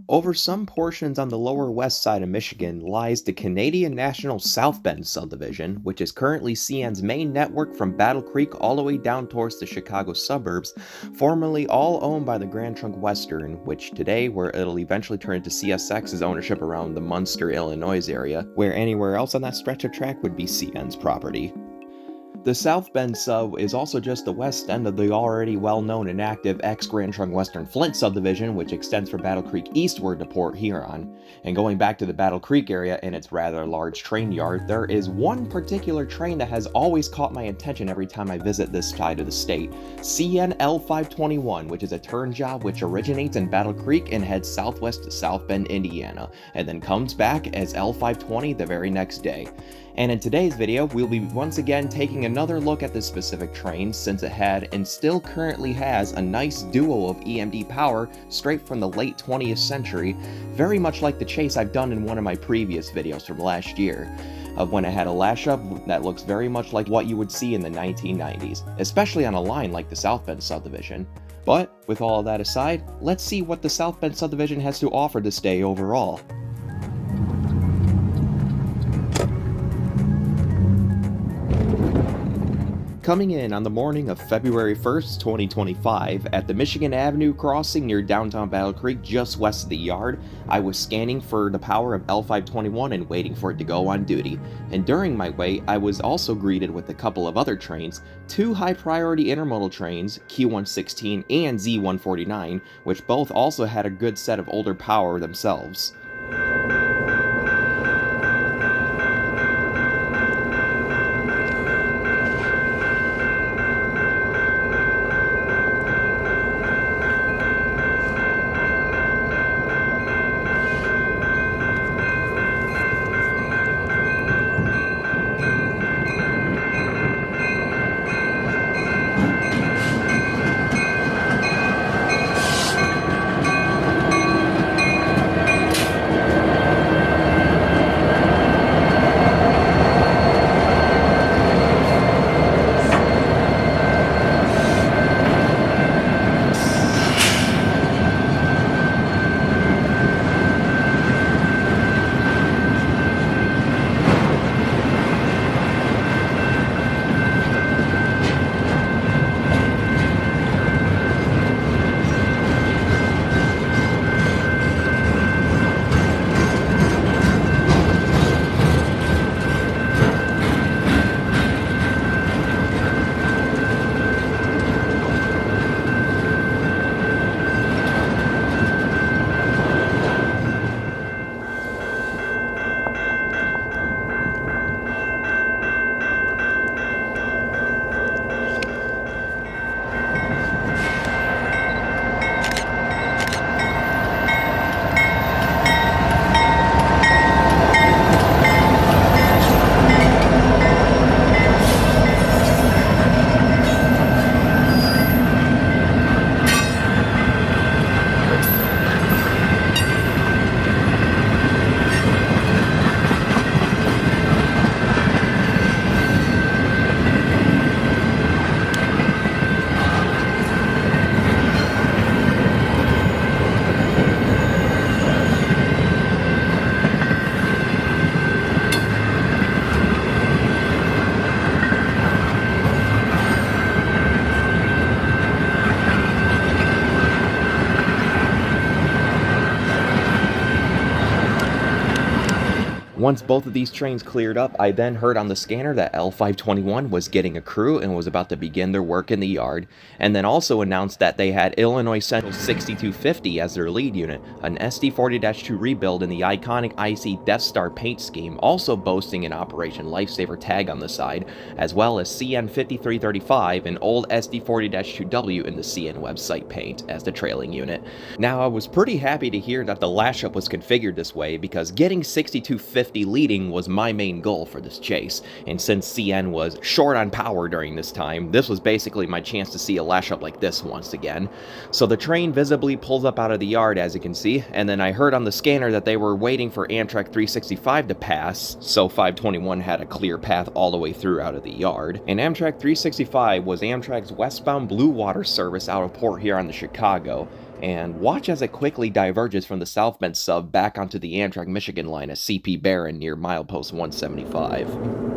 Over some portions on the lower west side of Michigan lies the Canadian National South Bend subdivision, which is currently CN's main network from Battle Creek all the way down towards the Chicago suburbs, formerly all owned by the Grand Trunk Western, which today, where it'll eventually turn into CSX's ownership around the Munster, Illinois area, where anywhere else on that stretch of track would be CN's property. The South Bend sub is also just the west end of the already well-known and active ex-Grand Trunk Western Flint subdivision, which extends from Battle Creek eastward to Port Huron. And going back to the Battle Creek area and its rather large train yard, there is one particular train that has always caught my attention every time I visit this side of the state, CN L521, which is a turn job which originates in Battle Creek and heads southwest to South Bend, Indiana, and then comes back as L520 the very next day. And in today's video, we'll be once again taking another look at this specific train, since it had and still currently has a nice duo of EMD power straight from the late 20th century, very much like the chase I've done in one of my previous videos from last year, of when it had a lashup that looks very much like what you would see in the 1990s, especially on a line like the South Bend subdivision. But with all of that aside, let's see what the South Bend subdivision has to offer this day overall. Coming in on the morning of February 1st, 2025, at the Michigan Avenue crossing near downtown Battle Creek just west of the yard, I was scanning for the power of L521 and waiting for it to go on duty. And during my wait, I was also greeted with a couple of other trains, two high-priority intermodal trains, Q116 and Z149, which both also had a good set of older power themselves. Once both of these trains cleared up, I then heard on the scanner that L521 was getting a crew and was about to begin their work in the yard, and then also announced that they had Illinois Central 6250 as their lead unit, an SD40-2 rebuild in the iconic IC Death Star paint scheme, also boasting an Operation Lifesaver tag on the side, as well as CN 5335, an old SD40-2W in the CN website paint, as the trailing unit. Now, I was pretty happy to hear that the lashup was configured this way, because getting 6250 leading was my main goal for this chase, and since CN was short on power during this time, this was basically my chance to see a lashup like this once again. So the train visibly pulls up out of the yard, as you can see, and then I heard on the scanner that they were waiting for Amtrak 365 to pass, so 521 had a clear path all the way through out of the yard. And Amtrak 365 was Amtrak's westbound Blue Water service out of Port Huron to Chicago, and watch as it quickly diverges from the South Bend sub back onto the Amtrak Michigan line at CP Barron near milepost 175.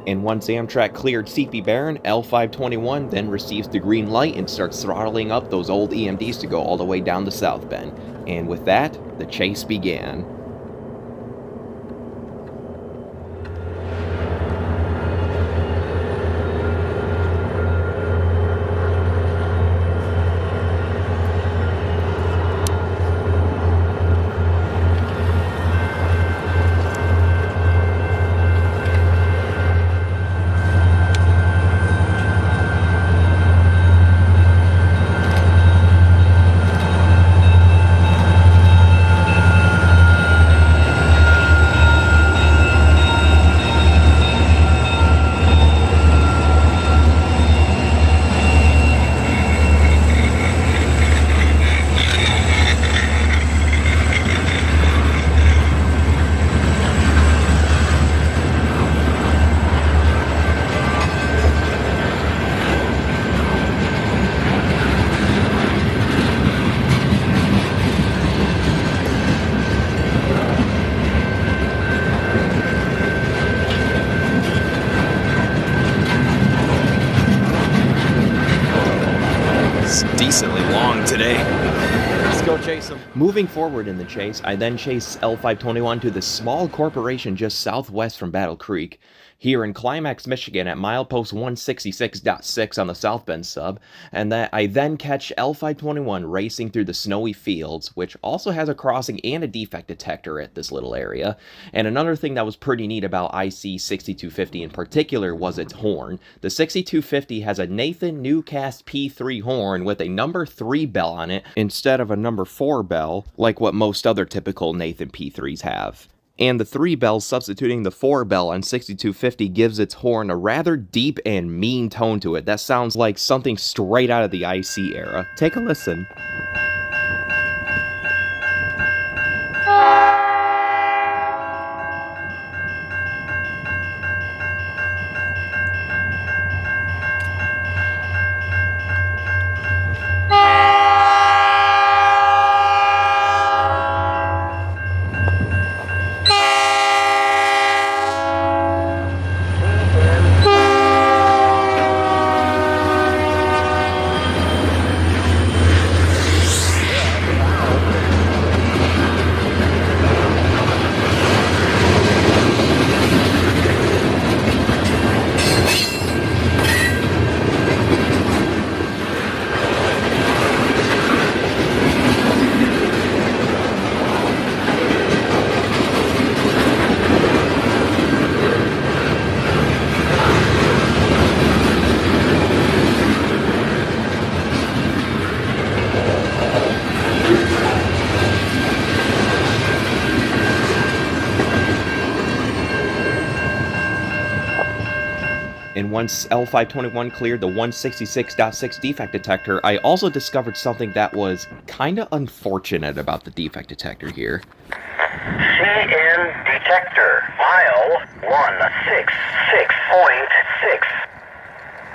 And once Amtrak cleared CP Barron, L521 then receives the green light and starts throttling up those old EMDs to go all the way down to South Bend. And with that, the chase began. Decently long today. Let's go chase them. Moving forward in the chase, I then chase L521 to the small corporation just southwest from Battle Creek, here in Climax, Michigan at milepost 166.6 on the South Bend sub, and that I then catch L521 racing through the snowy fields, which also has a crossing and a defect detector at this little area. And another thing that was pretty neat about IC 6250 in particular was its horn. The 6250 has a Nathan Newcast P3 horn with a number 3 bell on it instead of a number 4 bell, like what most other typical Nathan P3s have. And the 3 bell substituting the 4 bell on 6250 gives its horn a rather deep and mean tone to it that sounds like something straight out of the IC era. Take a listen. And once L521 cleared the 166.6 defect detector, I also discovered something that was kinda unfortunate about the defect detector here. CN detector, mile 166.6.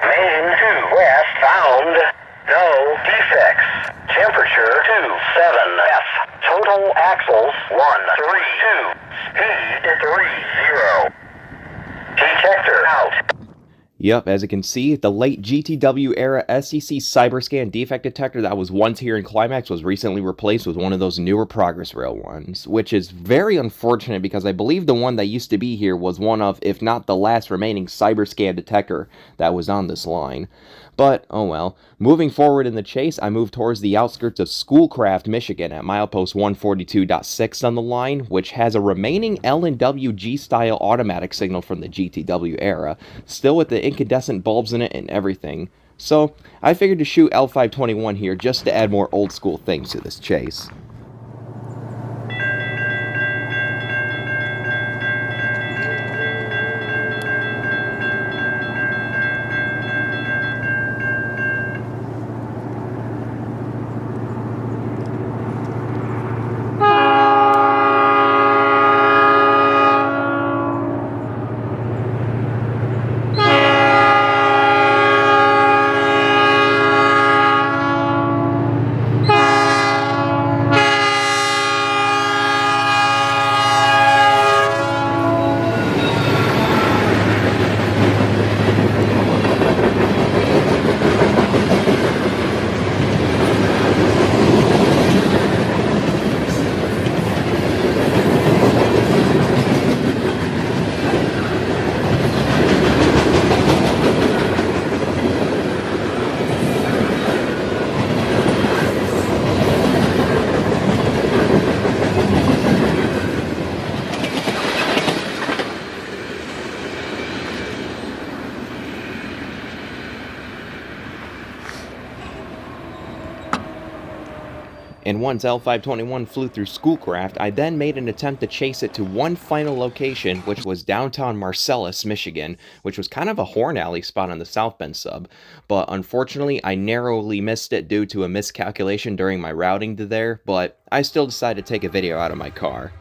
Main 2 west found, no defects. Temperature 27 F. Total axles 132. Speed 30. Detector out. Yep, as you can see, the late GTW era SEC Cyberscan defect detector that was once here in Climax was recently replaced with one of those newer Progress Rail ones, which is very unfortunate because I believe the one that used to be here was one of, if not the last remaining Cyberscan detector that was on this line. But, oh well. Moving forward in the chase, I moved towards the outskirts of Schoolcraft, Michigan at milepost 142.6 on the line, which has a remaining L&W G-style automatic signal from the GTW era, still with the incandescent bulbs in it and everything. So, I figured to shoot L521 here just to add more old school things to this chase. And once L521 flew through Schoolcraft, I then made an attempt to chase it to one final location, which was downtown Marcellus, Michigan, which was kind of a horn alley spot on the South Bend sub. But unfortunately, I narrowly missed it due to a miscalculation during my routing to there, but I still decided to take a video out of my car.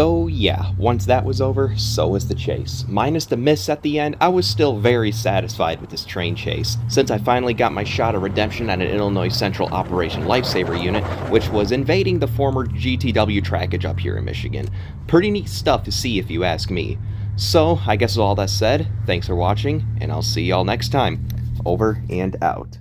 So yeah, once that was over, so was the chase. Minus the miss at the end, I was still very satisfied with this train chase, since I finally got my shot of redemption at an Illinois Central Operation Lifesaver unit, which was invading the former GTW trackage up here in Michigan. Pretty neat stuff to see if you ask me. So, I guess with all that said, thanks for watching, and I'll see y'all next time. Over and out.